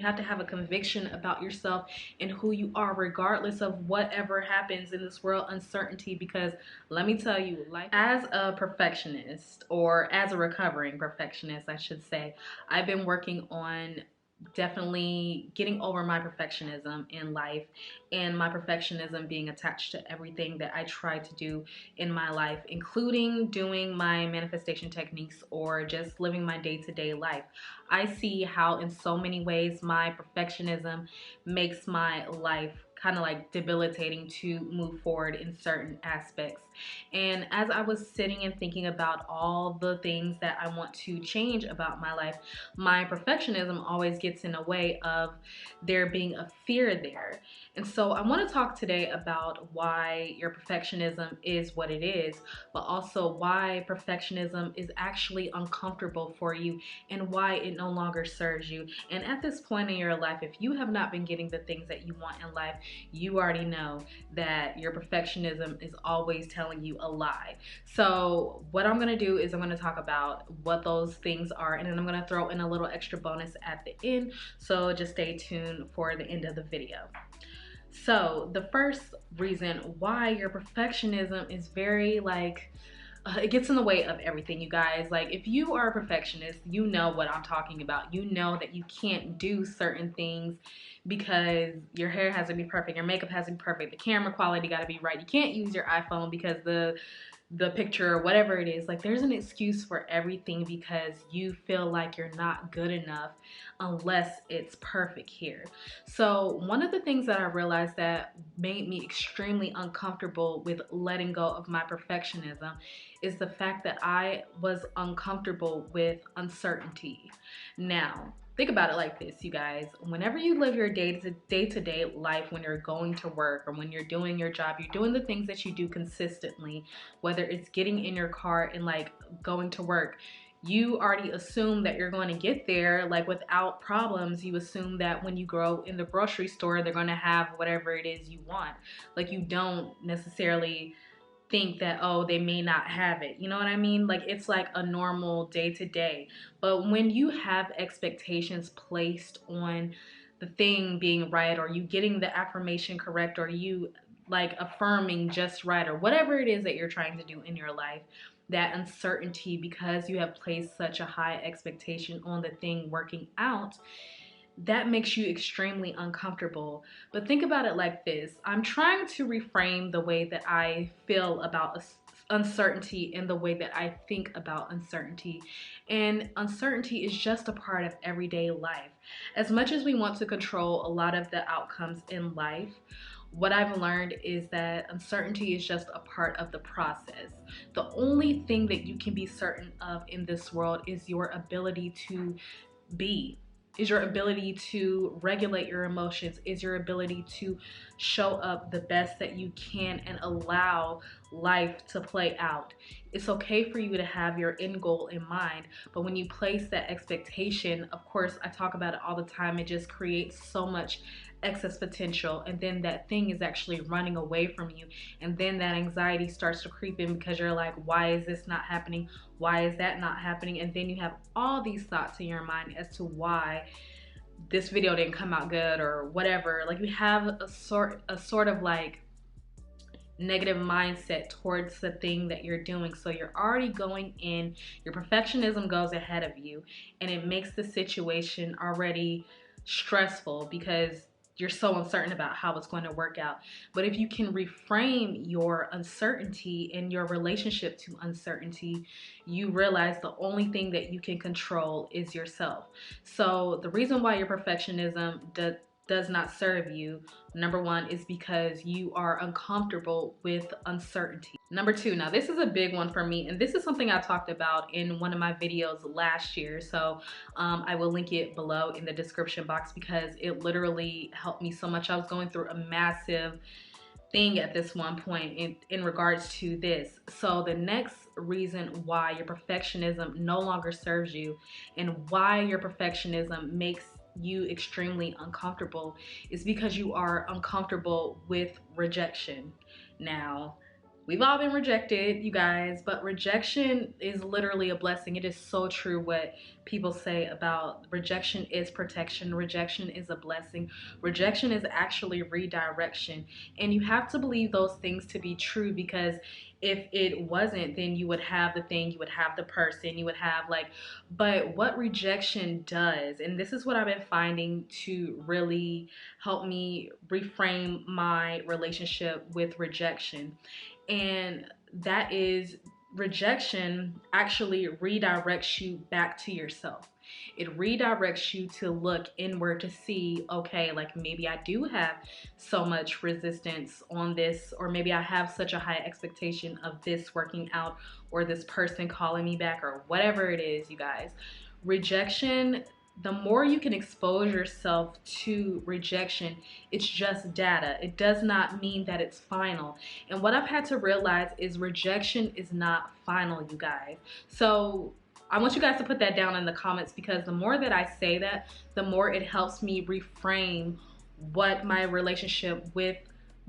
have to have a conviction about yourself and who you are, regardless of whatever happens in this world, uncertainty. Because let me tell you, like, as a perfectionist, or as a recovering perfectionist, I should say, I've been working on definitely getting over my perfectionism in life, and my perfectionism being attached to everything that I try to do in my life, including doing my manifestation techniques or just living my day-to-day life. I see how in so many ways my perfectionism makes my life kind of like debilitating to move forward in certain aspects. And as I was sitting and thinking about all the things that I want to change about my life, my perfectionism always gets in the way of there being a fear there. And so I want to talk today about why your perfectionism is what it is, but also why perfectionism is actually uncomfortable for you and why it no longer serves you. And at this point in your life, if you have not been getting the things that you want in life, you already know that your perfectionism is always telling you a lie. So what I'm going to do is I'm going to talk about what those things are, and then I'm going to throw in a little extra bonus at the end. So just stay tuned for the end of the video. So the first reason why your perfectionism is very like, it gets in the way of everything, you guys. Like, if you are a perfectionist, you know what I'm talking about. You know that you can't do certain things because your hair has to be perfect, your makeup has to be perfect, the camera quality got to be right. You can't use your iPhone because the picture or whatever it is. Like, there's an excuse for everything because you feel like you're not good enough unless it's perfect here. So one of the things that I realized that made me extremely uncomfortable with letting go of my perfectionism is the fact that I was uncomfortable with uncertainty. Now, think about it like this, you guys. Whenever you live your day-to-day life, when you're going to work or when you're doing your job, you're doing the things that you do consistently, whether it's getting in your car and like going to work, you already assume that you're going to get there like without problems. You assume that when you go in the grocery store, they're going to have whatever it is you want. Like, you don't necessarily think that, oh, they may not have it. You know what I mean? Like, it's like a normal day to day. But when you have expectations placed on the thing being right, or you getting the affirmation correct, or you like affirming just right, or whatever it is that you're trying to do in your life, that uncertainty, because you have placed such a high expectation on the thing working out, that makes you extremely uncomfortable. But think about it like this. I'm trying to reframe the way that I feel about uncertainty and the way that I think about uncertainty. And uncertainty is just a part of everyday life. As much as we want to control a lot of the outcomes in life, what I've learned is that uncertainty is just a part of the process. The only thing that you can be certain of in this world is your ability to be, is your ability to regulate your emotions, is your ability to show up the best that you can and allow life to play out. It's okay for you to have your end goal in mind, but when you place that expectation, of course, I talk about it all the time, it just creates so much excess potential, and then that thing is actually running away from you, and then that anxiety starts to creep in because you're like, why is this not happening, why is that not happening? And then you have all these thoughts in your mind as to why this video didn't come out good or whatever. Like, you have a sort of like negative mindset towards the thing that you're doing. So you're already going in, your perfectionism goes ahead of you, and it makes the situation already stressful because you're so uncertain about how it's going to work out. But if you can reframe your uncertainty and your relationship to uncertainty, you realize the only thing that you can control is yourself. So the reason why your perfectionism does not serve you, number one, is because you are uncomfortable with uncertainty. Number two, now this is a big one for me, and this is something I talked about in one of my videos last year, so I will link it below in the description box because it literally helped me so much. I was going through a massive thing at this one point in regards to this. So the next reason why your perfectionism no longer serves you and why your perfectionism makes you extremely uncomfortable is because you are uncomfortable with rejection. Now, We've all been rejected, you guys, but rejection is literally a blessing. It is so true what people say about rejection is protection. Rejection is a blessing. Rejection is actually redirection. And you have to believe those things to be true, because if it wasn't, then you would have the thing, you would have the person, you would have like, but what rejection does, and this is what I've been finding to really help me reframe my relationship with rejection, and that is rejection actually redirects you back to yourself. It redirects you to look inward to see, okay, like maybe I do have so much resistance on this, or maybe I have such a high expectation of this working out, or this person calling me back, or whatever it is, you guys. Rejection, the more you can expose yourself to rejection, it's just data. It does not mean that it's final. And what I've had to realize is rejection is not final, you guys. So I want you guys to put that down in the comments, because the more that I say that, the more it helps me reframe what my relationship with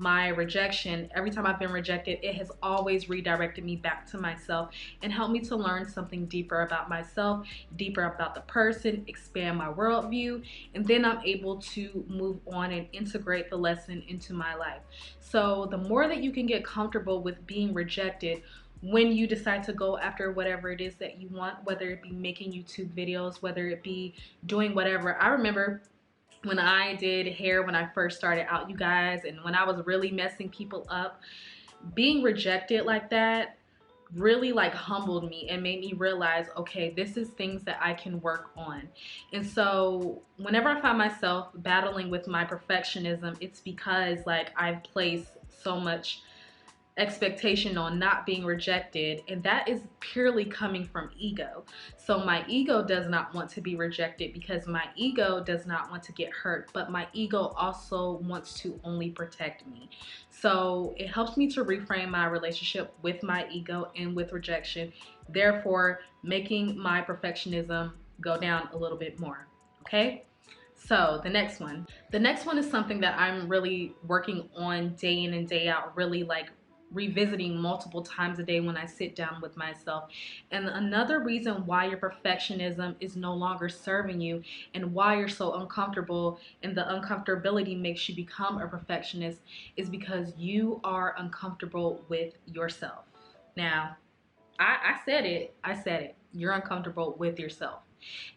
my rejection, every time I've been rejected, it has always redirected me back to myself and helped me to learn something deeper about myself, deeper about the person, expand my worldview, and then I'm able to move on and integrate the lesson into my life. So the more that you can get comfortable with being rejected, when you decide to go after whatever it is that you want, whether it be making YouTube videos, whether it be doing whatever. I remember when I did hair when I first started out, you guys, and when I was really messing people up, being rejected like that really like humbled me and made me realize, okay, this is things that I can work on. And so whenever I find myself battling with my perfectionism, it's because like I've placed so much expectation on not being rejected, and that is purely coming from ego. So my ego does not want to be rejected because my ego does not want to get hurt, but my ego also wants to only protect me. So it helps me to reframe my relationship with my ego and with rejection, therefore making my perfectionism go down a little bit more. Okay, so the next one is something that I'm really working on day in and day out, really like revisiting multiple times a day when I sit down with myself. And another reason why your perfectionism is no longer serving you and why you're so uncomfortable and the uncomfortability makes you become a perfectionist is because you are uncomfortable with yourself. Now, I said it. You're uncomfortable with yourself.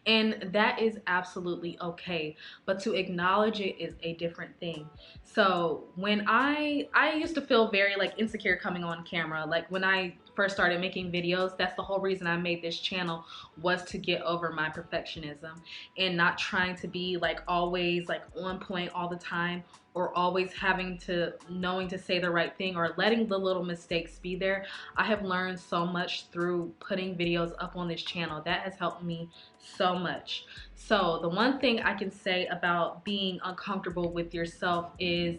And that is absolutely okay, but to acknowledge it is a different thing. So when I used to feel very like insecure coming on camera, like when I first started making videos, that's the whole reason I made this channel, was to get over my perfectionism and not trying to be like always like on point all the time, or always having to knowing to say the right thing, or letting the little mistakes be there. I have learned so much through putting videos up on this channel. That has helped me so much. So the one thing I can say about being uncomfortable with yourself is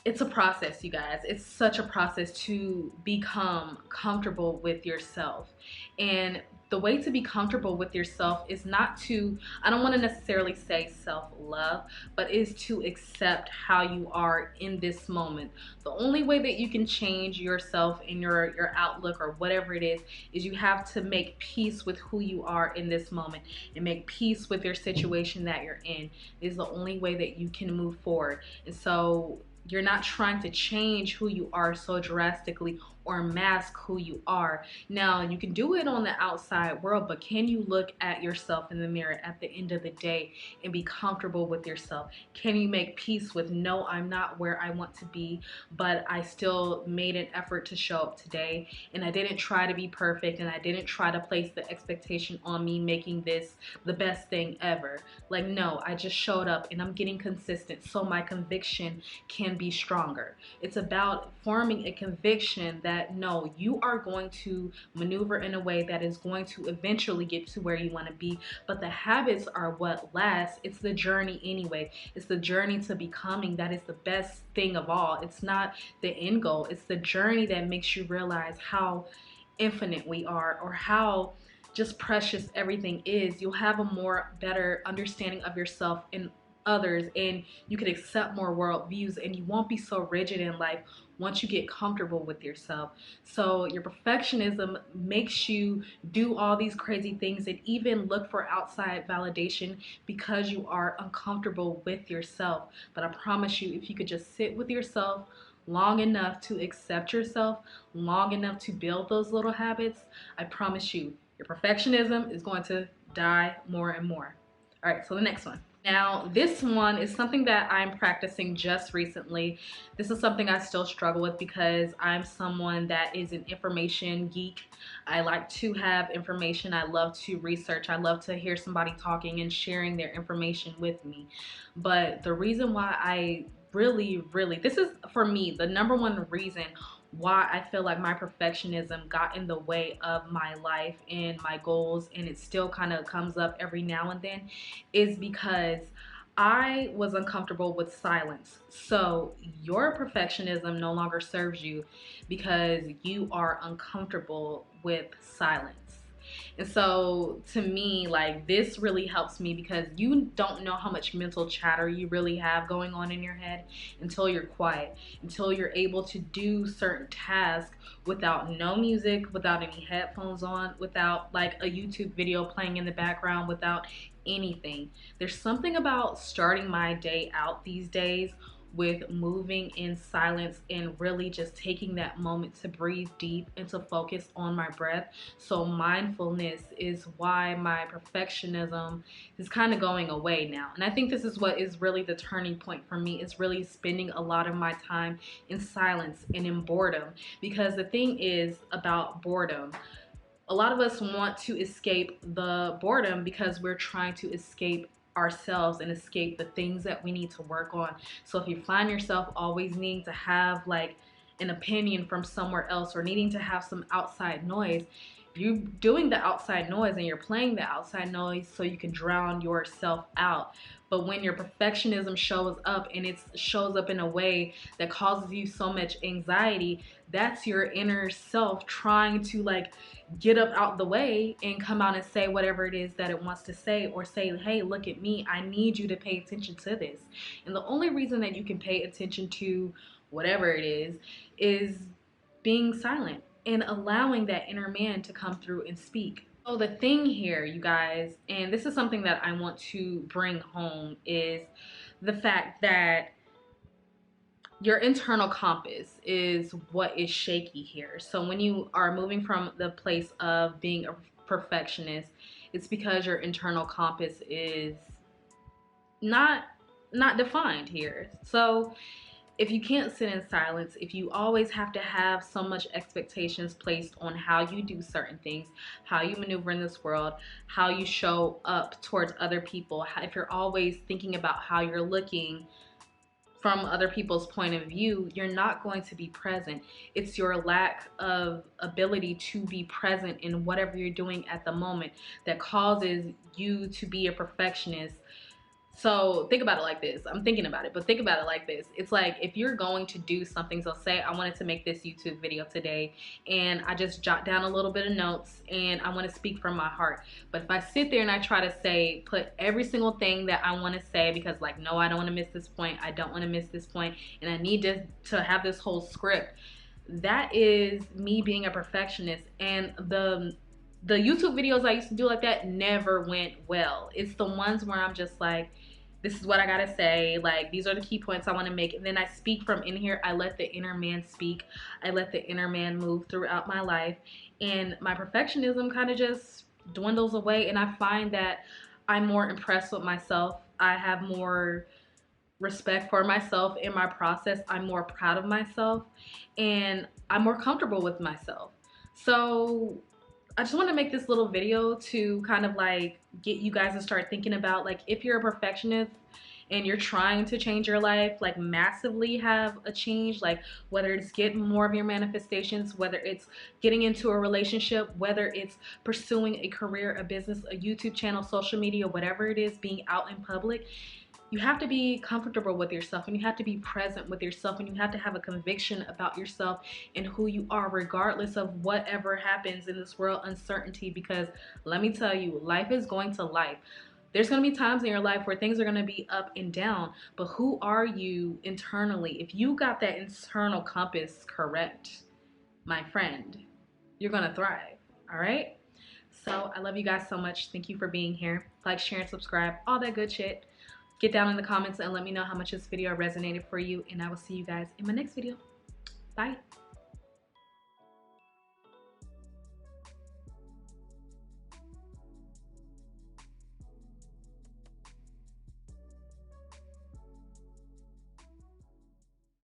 it's a process, you guys. It's such a process to become comfortable with yourself. And the way to be comfortable with yourself is not to, I don't want to necessarily say self-love, but is to accept how you are in this moment. The only way that you can change yourself and your outlook or whatever it is you have to make peace with who you are in this moment and make peace with your situation that you're in. Is the only way that you can move forward. And so you're not trying to change who you are so drastically or mask who you are. Now, you can do it on the outside world, but can you look at yourself in the mirror at the end of the day and be comfortable with yourself? Can you make peace with, no, I'm not where I want to be, but I still made an effort to show up today, and I didn't try to be perfect, and I didn't try to place the expectation on me making this the best thing ever. Like, no, I just showed up and I'm getting consistent so my conviction can be stronger. It's about forming a conviction that no, you are going to maneuver in a way that is going to eventually get to where you want to be, but the habits are what lasts. It's the journey anyway. It's the journey to becoming that is the best thing of all. It's not the end goal. It's the journey that makes you realize how infinite we are, or how just precious everything is. You'll have a more better understanding of yourself and others, and you can accept more worldviews, and you won't be so rigid in life once you get comfortable with yourself. So your perfectionism makes you do all these crazy things and even look for outside validation because you are uncomfortable with yourself. But I promise you, if you could just sit with yourself long enough to accept yourself, long enough to build those little habits, I promise you, your perfectionism is going to die more and more. All right, so the next one. Now, this one is something that I'm practicing just recently. This is something I still struggle with because I'm someone that is an information geek. I like to have information. I love to research. I love to hear somebody talking and sharing their information with me. But the reason why I really, this is for me, the number one reason why I feel like my perfectionism got in the way of my life and my goals, and it still kind of comes up every now and then, is because I was uncomfortable with silence. So your perfectionism no longer serves you because you are uncomfortable with silence. And so to me, like, this really helps me because you don't know how much mental chatter you really have going on in your head until you're quiet, until you're able to do certain tasks without no music, without any headphones on, without like a YouTube video playing in the background, without anything. There's something about starting my day out these days with moving in silence and really just taking that moment to breathe deep and to focus on my breath. So mindfulness is why my perfectionism is kind of going away now. And I think this is what is really the turning point for me, is really spending a lot of my time in silence and in boredom. Because the thing is about boredom, a lot of us want to escape the boredom because we're trying to escape ourselves and escape the things that we need to work on. So if you find yourself always needing to have like an opinion from somewhere else or needing to have some outside noise, you're doing the outside noise and you're playing the outside noise so you can drown yourself out. But when your perfectionism shows up and it shows up in a way that causes you so much anxiety, that's your inner self trying to like get up out the way and come out and say whatever it is that it wants to say, or say, hey, look at me, I need you to pay attention to this. And the only reason that you can pay attention to whatever it is being silent and allowing that inner man to come through and speak. So the thing here, you guys, and this is something that I want to bring home, is the fact that your internal compass is what is shaky here. So when you are moving from the place of being a perfectionist, it's because your internal compass is not defined here. So if you can't sit in silence, if you always have to have so much expectations placed on how you do certain things, how you maneuver in this world, how you show up towards other people, if you're always thinking about how you're looking from other people's point of view, you're not going to be present. It's your lack of ability to be present in whatever you're doing at the moment that causes you to be a perfectionist. So think about it like this. I'm thinking about it, but think about it like this. It's like if you're going to do something, so say I wanted to make this YouTube video today and I just jot down a little bit of notes and I want to speak from my heart. But if I sit there and I try to say, put every single thing that I want to say, because like, no, I don't want to miss this point, I don't want to miss this point, and I need to have this whole script, that is me being a perfectionist. And the YouTube videos I used to do like that never went well. It's the ones where I'm just like, this is what I gotta say, like these are the key points I want to make, and then I speak from in here. I let the inner man speak. I let the inner man move throughout my life, and my perfectionism kind of just dwindles away, and I find that I'm more impressed with myself. I have more respect for myself in my process. I'm more proud of myself, and I'm more comfortable with myself. So I just want to make this little video to kind of like get you guys to start thinking about, like, if you're a perfectionist and you're trying to change your life, like massively have a change, like whether it's getting more of your manifestations, whether it's getting into a relationship, whether it's pursuing a career, a business, a YouTube channel, social media, whatever it is, being out in public, you have to be comfortable with yourself, and you have to be present with yourself, and you have to have a conviction about yourself and who you are, regardless of whatever happens in this world, uncertainty. Because let me tell you, life is going to life. There's going to be times in your life where things are going to be up and down, but who are you internally? If you got that internal compass correct, my friend, you're going to thrive. All right? So I love you guys so much. Thank you for being here. Like, share, and subscribe, all that good shit. Get down in the comments and let me know how much this video resonated for you, and I will see you guys in my next video. Bye.